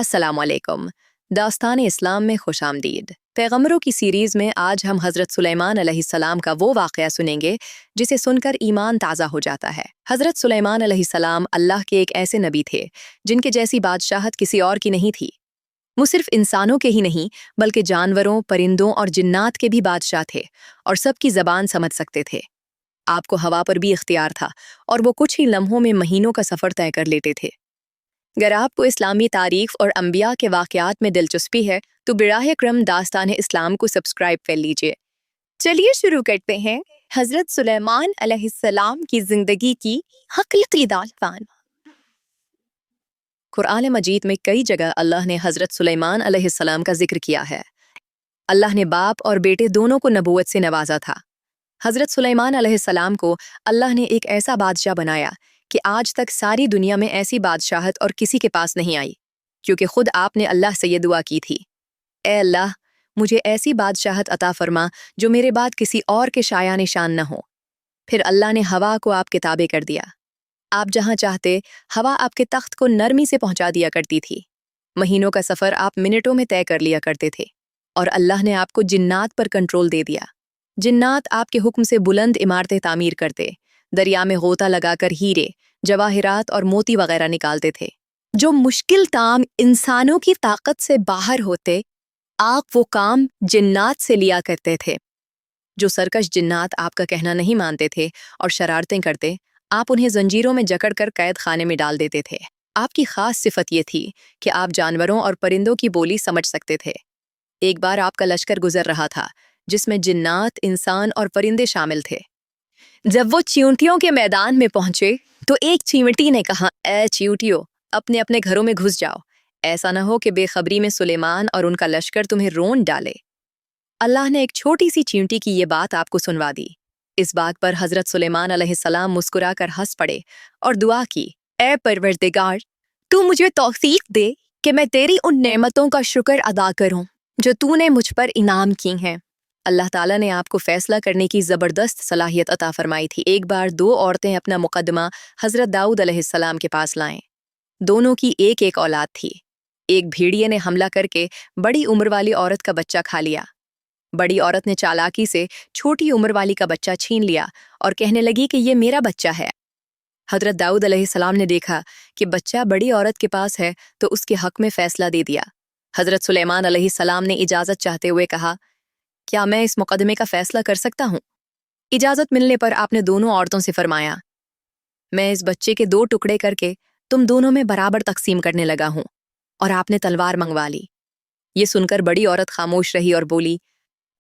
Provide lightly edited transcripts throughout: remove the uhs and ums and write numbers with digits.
अस्सलाम वालेकुम। दास्तान इस्लाम में खुश आमदीद। पैगम्बरों की सीरीज़ में आज हम हज़रत सुलेमान अलैहिस्सलाम का वो वाक़या सुनेंगे जिसे सुनकर ईमान ताज़ा हो जाता है। हज़रत सुलेमान अलैहिस्सलाम अल्लाह के एक ऐसे नबी थे जिनके जैसी बादशाहत किसी और की नहीं थी। वो सिर्फ इंसानों के ही नहीं बल्कि जानवरों, परिंदों और जिन्नात के भी बादशाह थे और सबकी ज़बान समझ सकते थे। आपको हवा पर भी इख्तियार था और वो कुछ ही लम्हों में महीनों का सफ़र तय कर लेते थे। अगर आपको इस्लामी तारीख और अंबिया के वाक़यात में दिलचस्पी है तो बिराह क्रम दास्तान इस्लाम को सब्सक्राइब कर लीजिए। चलिए शुरू करते हैं हज़रत सुलेमान अलैहिस्सलाम की ज़िंदगी की हकीकी दास्तान। कुरान मजीद में कई जगह अल्लाह ने हज़रत सुलेमान अलैहिस्सलाम का जिक्र किया है। अल्लाह ने बाप और बेटे दोनों को नबूवत से नवाजा था। हज़रत सुलेमान अलैहिस्सलाम को अल्लाह ने एक ऐसा बादशाह बनाया कि आज तक सारी दुनिया में ऐसी बादशाहत और किसी के पास नहीं आई, क्योंकि खुद आपने अल्लाह से ये दुआ की थी, ए अल्लाह, मुझे ऐसी बादशाहत अता फरमा जो मेरे बाद किसी और के शाया निशान न हो। फिर अल्लाह ने हवा को आपके ताबे कर दिया। आप जहाँ चाहते हवा आपके तख्त को नरमी से पहुंचा दिया करती थी। महीनों का सफ़र आप मिनटों में तय कर लिया करते थे और अल्लाह ने आपको जिन्नात पर कंट्रोल दे दिया। जिन्नात आपके हुक्म से बुलंद इमारतें तामीर करते, दरिया में गोता लगाकर हीरे, जवाहिरात और मोती वगैरह निकालते थे। जो मुश्किल काम इंसानों की ताकत से बाहर होते, आप वो काम जिन्नात से लिया करते थे। जो सरकश जिन्नात आपका कहना नहीं मानते थे और शरारतें करते, आप उन्हें जंजीरों में जकड़ कर कैद खाने में डाल देते थे। आपकी खास सिफत ये थी कि आप जानवरों और परिंदों की बोली समझ सकते थे। एक बार आपका लश्कर गुजर रहा था जिसमें जिन्नात, इंसान और परिंदे शामिल थे। जब वो चींटियों के मैदान में पहुंचे तो एक चींटी ने कहा, ए चींटियों, अपने अपने घरों में घुस जाओ, ऐसा न हो कि बेखबरी में सुलेमान और उनका लश्कर तुम्हें रोन डाले। अल्लाह ने एक छोटी सी चींटी की ये बात आपको सुनवा दी। इस बात पर हज़रत सुलेमान अलैहिस्सलाम मुस्कुराकर हंस पड़े और दुआ की, ए परवरदिगार, तू मुझे तौफीक दे कि मैं तेरी उन नेमतों का शुक्र अदा करूं जो तूने मुझ पर इनाम की हैं। अल्लाह ताला ने आपको फैसला करने की ज़बरदस्त सलाहियत अता फरमाई थी। एक बार दो औरतें अपना मुकदमा हज़रत दाऊद अलैहिस्सलाम के पास लाएं। दोनों की एक एक औलाद थी। एक भेड़िए ने हमला करके बड़ी उम्र वाली औरत का बच्चा खा लिया। बड़ी औरत ने चालाकी से छोटी उम्र वाली का बच्चा छीन लिया और कहने लगी कि ये मेरा बच्चा है। हज़रत दाऊद अलैहिस्सलाम ने देखा कि बच्चा बड़ी औरत के पास है तो उसके हक में फ़ैसला दे दिया। हज़रत सुलेमान अलैहिस्सलाम ने इजाज़त चाहते हुए कहा, क्या मैं इस मुकदमे का फैसला कर सकता हूँ? इजाज़त मिलने पर आपने दोनों औरतों से फरमाया, मैं इस बच्चे के दो टुकड़े करके तुम दोनों में बराबर तकसीम करने लगा हूँ, और आपने तलवार मंगवा ली। ये सुनकर बड़ी औरत खामोश रही और बोली,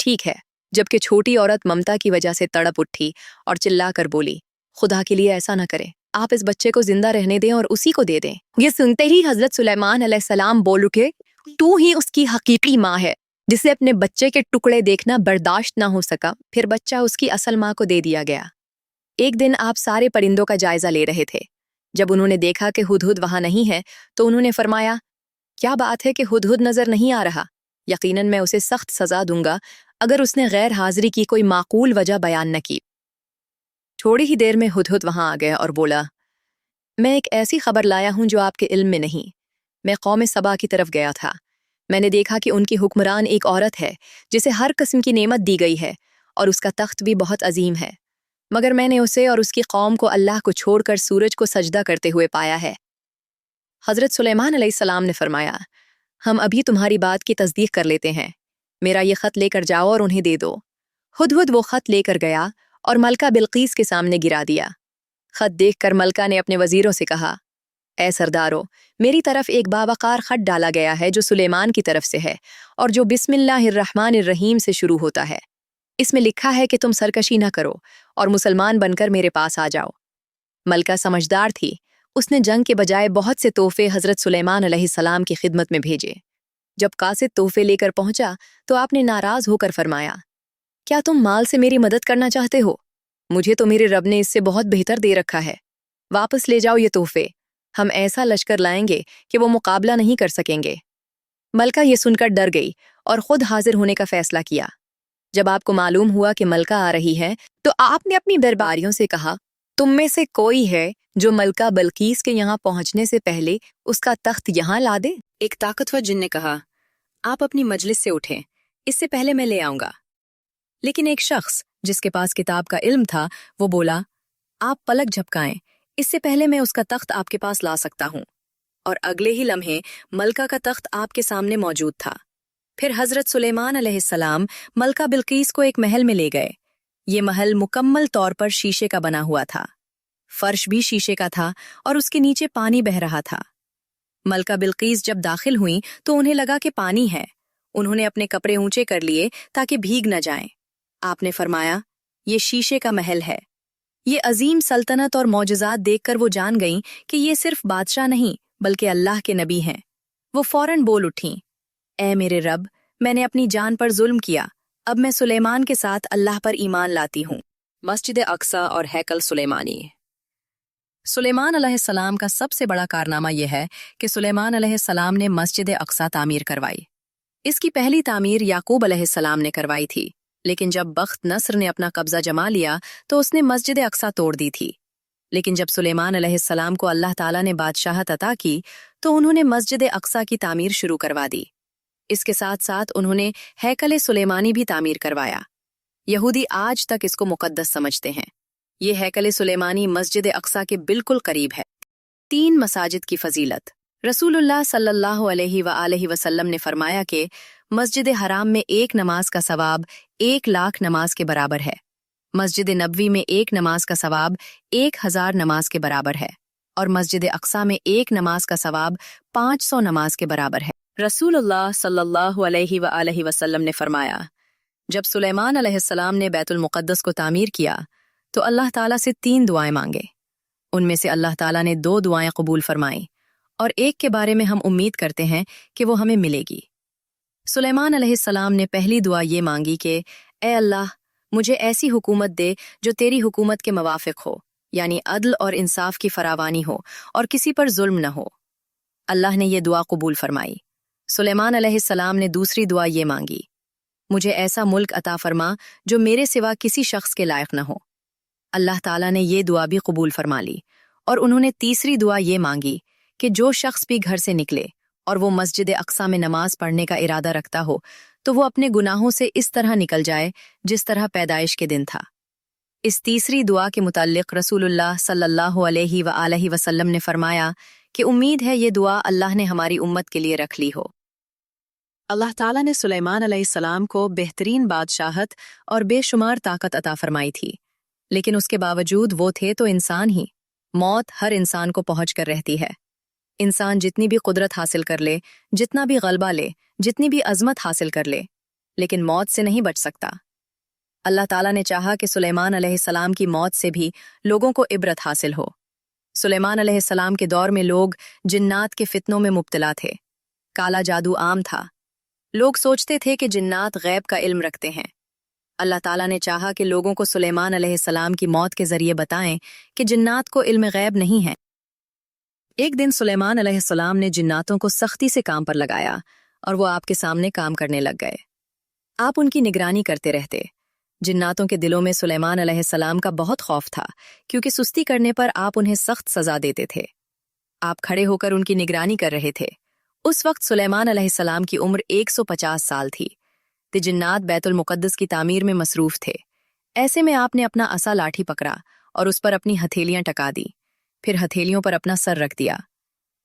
ठीक है, जबकि छोटी औरत ममता की वजह से तड़प उठी और चिल्ला कर बोली, खुदा के लिए ऐसा न करें, आप इस बच्चे को जिंदा रहने दें और उसी को दे दें। ये सुनते ही हज़रत सुलेमान अलैहिस्सलाम बोल उठे, तू ही उसकी हकीकी माँ है, जिसे अपने बच्चे के टुकड़े देखना बर्दाश्त ना हो सका। फिर बच्चा उसकी असल माँ को दे दिया गया। एक दिन आप सारे परिंदों का जायजा ले रहे थे। जब उन्होंने देखा कि हुदहुद वहां नहीं है तो उन्होंने फरमाया, क्या बात है कि हुदहुद नजर नहीं आ रहा? यकीनन मैं उसे सख्त सजा दूंगा अगर उसने गैर हाजिरी की कोई माकूल वजह बयान न की। थोड़ी ही देर में हुदहुद वहां आ गया और बोला, मैं एक ऐसी खबर लाया हूं जो आपके इल्म में नहीं। मैं कौम सबा की तरफ गया था। मैंने देखा कि उनकी हुक्मरान एक औरत है जिसे हर किस्म की नेमत दी गई है और उसका तख्त भी बहुत अजीम है, मगर मैंने उसे और उसकी कौम को अल्लाह को छोड़कर सूरज को सजदा करते हुए पाया है। हज़रत सुलेमान अलैहिस्सलाम ने फरमाया, हम अभी तुम्हारी बात की तस्दीक कर लेते हैं। मेरा ये ख़त लेकर जाओ और उन्हें दे दो। हुदहुद वो ख़त लेकर गया और मलका बिल्कीस के सामने गिरा दिया। ख़त देखकर मलका ने अपने वज़ीरों से कहा, ए सरदारो, मेरी तरफ एक बावकार खत डाला गया है जो सुलेमान की तरफ से है और जो बिस्मिल्लाहिर्रहमानिर्रहीम से शुरू होता है। इसमें लिखा है कि तुम सरकशी न करो और मुसलमान बनकर मेरे पास आ जाओ। मलका समझदार थी। उसने जंग के बजाय बहुत से तोहफे हज़रत सुलेमान अलैहिस्सलाम की खिदमत में भेजे। जब कासिद तोहफे लेकर पहुंचा तो आपने नाराज होकर फरमाया, क्या तुम माल से मेरी मदद करना चाहते हो? मुझे तो मेरे रब ने इससे बहुत बेहतर दे रखा है। वापस ले जाओ ये तोहफे। हम ऐसा लश्कर लाएंगे कि वो मुकाबला नहीं कर सकेंगे। मलका ये सुनकर डर गई और खुद हाजिर होने का फैसला किया। जब आपको मालूम हुआ कि मलका आ रही है तो आपने अपनी दरबारियों से कहा, तुम में से कोई है जो मलका बल्कीस के यहाँ पहुंचने से पहले उसका तख्त यहाँ ला दे। एक ताकतवर जिन ने कहा, आप अपनी मजलिस से उठें, इससे पहले मैं ले आऊंगा। लेकिन एक शख्स जिसके पास किताब का इल्म था वो बोला, आप पलक झपकाएं, इससे पहले मैं उसका तख्त आपके पास ला सकता हूँ। और अगले ही लम्हे मलका का तख्त आपके सामने मौजूद था। फिर हजरत सुलेमान अलैहिस्सलाम मलका बिल्कीस को एक महल में ले गए। ये महल मुकम्मल तौर पर शीशे का बना हुआ था। फर्श भी शीशे का था और उसके नीचे पानी बह रहा था। मलका बिल्कीस जब दाखिल हुई तो उन्हें लगा कि पानी है। उन्होंने अपने कपड़े ऊंचे कर लिए ताकि भीग न जाएं। आपने फरमाया, ये शीशे का महल है। ये अजीम सल्तनत और मौजज़ात देखकर वो जान गईं कि ये सिर्फ बादशाह नहीं बल्कि अल्लाह के नबी हैं। वो फौरन बोल उठीं, ऐ मेरे रब, मैंने अपनी जान पर जुल्म किया, अब मैं सुलेमान के साथ अल्लाह पर ईमान लाती हूँ। मस्जिद अक्सा और हैकल सुलेमानी। सुलेमान अलैहिस्सलाम का सबसे बड़ा कारनामा यह है कि सुलेमान अलैहिस्सलाम ने मस्जिद अक्सा तामीर करवाई। इसकी पहली तामीर याकूब अलैहिस्सलाम ने करवाई थी, लेकिन जब बख्त नस्र ने अपना कब्जा जमा लिया तो उसने मस्जिद अक्सा तोड़ दी थी। लेकिन जब सुलेमान अलैहिस्सलाम को अल्लाह ताला ने बादशाहत अता की तो उन्होंने मस्जिद अक्सा की तामीर शुरू करवा दी। इसके साथ साथ उन्होंने हैकल सुलेमानी भी तामीर करवाया। यहूदी आज तक इसको मुकद्दस समझते हैं। ये हैकल सुलेमानी मस्जिद अक्सा के बिल्कुल करीब है। 3 मसाजिद की फजीलत। रसूलुल्लाह सल्लल्लाहु अलैहि वसल्लम ने फरमाया कि मस्जिद हराम में एक नमाज का सवाब 1,00,000 नमाज के बराबर है। मस्जिद नबवी में एक नमाज का सवाब 1,000 नमाज के बराबर है और मस्जिद अक्सा में एक नमाज का सवाब 500 नमाज के बराबर है। रसूलुल्लाह सल्लल्लाहु अलैहि वसल्लम ने फरमाया, जब सुलेमान अलैहिस्सलाम ने बैतुल मुक़द्दस को तामीर किया तो अल्लाह ताला से 3 दुआएं मांगे। उनमें से अल्लाह ताला ने 2 दुआएं कबूल फरमाईं और एक के बारे में हम उम्मीद करते हैं कि वो हमें मिलेगी। सुलेमान अलैहिस्सलाम ने पहली दुआ ये मांगी कि ए अल्लाह, मुझे ऐसी हुकूमत दे जो तेरी हुकूमत के मुवाफिक हो, यानी अदल और इंसाफ की फरावानी हो और किसी पर जुल्म न हो। अल्लाह ने ये दुआ कबूल फरमाई। सुलेमान अलैहिस्सलाम ने दूसरी दुआ ये मांगी, मुझे ऐसा मुल्क अता फरमा जो मेरे सिवा किसी शख्स के लायक न हो। अल्लाह ताला ने ये दुआ भी कबूल फरमा ली और उन्होंने तीसरी दुआ ये मांगी कि जो शख्स भी घर से निकले और वो मस्जिद अक्सा में नमाज पढ़ने का इरादा रखता हो तो वो अपने गुनाहों से इस तरह निकल जाए जिस तरह पैदाइश के दिन था। इस तीसरी दुआ के मुताल्लिक रसूलुल्लाह सल्लल्लाहु अलैहि वसल्लम ने फरमाया कि उम्मीद है ये दुआ अल्लाह ने हमारी उम्मत के लिए रख ली हो। अल्लाह ताला ने सुलेमान अलैहिस्सलाम को बेहतरीन बादशाहत और बेशुमार ताकत अता फरमाई थी, लेकिन उसके बावजूद वो थे तो इंसान ही। मौत हर इंसान को पहुंच कर रहती है। इंसान जितनी भी कुदरत हासिल कर ले, जितना भी गलबा ले, जितनी भी अजमत हासिल कर ले, लेकिन मौत से नहीं बच सकता। अल्लाह ताला ने चाहा कि सुलेमान अलैहिस्सलाम की मौत से भी लोगों को इबरत हासिल हो। सुलेमान अलैहिस्सलाम के दौर में लोग जिन्नात के फितनों में मुब्तला थे। काला जादू आम था। लोग सोचते थे कि जिन्नात गैब का इल्म रखते हैं। अल्लाह ताला ने चाहा कि लोगों को सुलेमान अलैहिस्सलाम की मौत के जरिए बताएं कि जिन्नात को इल्म गैब नहीं है। एक दिन सुलेमान अलैहिस्सलाम ने जिन्नातों को सख्ती से काम पर लगाया और वो आपके सामने काम करने लग गए। आप उनकी निगरानी करते रहते। जिन्नातों के दिलों में सुलेमान अलैहिस्सलाम का बहुत खौफ था, क्योंकि सुस्ती करने पर आप उन्हें सख्त सजा देते थे। आप खड़े होकर उनकी निगरानी कर रहे थे। उस वक्त सुलेमान अलैहिस्सलाम की उम्र 150 साल थी। ते जिन्नात बैतुल मुक़द्दस की तामीर में मसरूफ थे। ऐसे में आपने अपना असा लाठी पकड़ा और उस पर अपनी हथेलियां टका दी, फिर हथेलियों पर अपना सर रख दिया।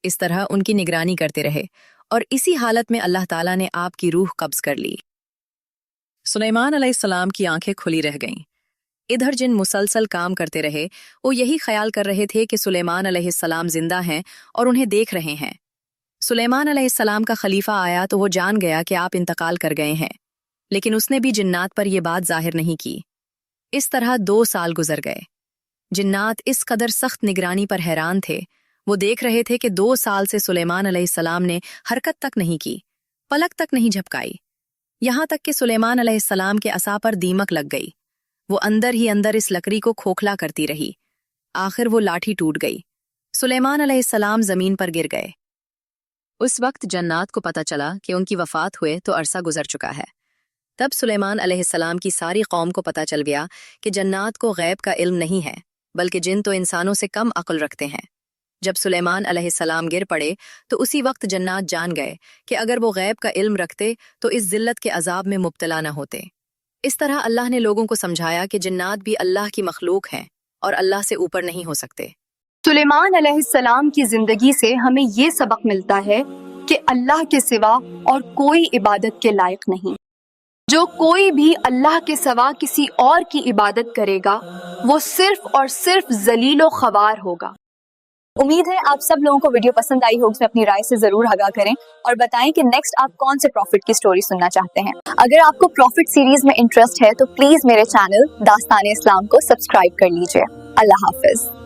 इस तरह उनकी निगरानी करते रहे और इसी हालत में अल्लाह ताला ने आपकी रूह कब्ज कर ली। सुलेमान अलैहिस्सलाम की आंखें खुली रह गईं। इधर जिन मुसलसल काम करते रहे, वो यही ख्याल कर रहे थे कि सुलेमान अलैहिस्सलाम जिंदा हैं और उन्हें देख रहे हैं। सुलेमान अलैहिस्सलाम का खलीफा आया तो वो जान गया कि आप इंतकाल कर गए हैं, लेकिन उसने भी जिन्नात पर यह बात जाहिर नहीं की। इस तरह 2 साल गुजर गए। जिन्नात इस कदर सख्त निगरानी पर हैरान थे। वो देख रहे थे कि 2 साल से सुलेमान अलैहिस्सलाम ने हरकत तक नहीं की, पलक तक नहीं झपकाई। यहां तक कि सुलेमान अलैहिस्सलाम के असा पर दीमक लग गई। वो अंदर ही अंदर इस लकड़ी को खोखला करती रही। आखिर वो लाठी टूट गई। सुलेमान अलैहिस्सलाम जमीन पर गिर गए। उस वक्त जन्नात को पता चला कि उनकी वफात हुए तो अरसा गुजर चुका है। तब सुलेमान अलैहिस्सलाम की सारी कौम को पता चल गया कि जन्नात को गैब का इल्म नहीं है, بلکہ جن تو انسانوں سے کم عقل رکھتے ہیں۔ جب سلیمان علیہ السلام گر پڑے تو اسی وقت جنات جان گئے کہ اگر وہ غیب کا علم رکھتے تو اس ذلت کے عذاب میں مبتلا نہ ہوتے۔ اس طرح اللہ نے لوگوں کو سمجھایا کہ جنات بھی اللہ کی مخلوق ہیں اور اللہ سے اوپر نہیں ہو سکتے۔ سلیمان علیہ السلام کی زندگی سے ہمیں یہ سبق ملتا ہے کہ اللہ کے سوا اور کوئی عبادت کے لائق نہیں۔ جو کوئی بھی اللہ کے سوا کسی اور کی عبادت کرے گا وہ صرف اور صرف ذلیل و خوار ہوگا۔ امید ہے آپ سب لوگوں کو ویڈیو پسند آئی ہوگی، اپنی رائے سے ضرور آگاہ کریں اور بتائیں کہ نیکسٹ آپ کون سے پروفٹ کی سٹوری سننا چاہتے ہیں۔ اگر آپ کو پروفٹ سیریز میں انٹرسٹ ہے تو پلیز میرے چینل داستان اسلام کو سبسکرائب کر لیجئے۔ اللہ حافظ۔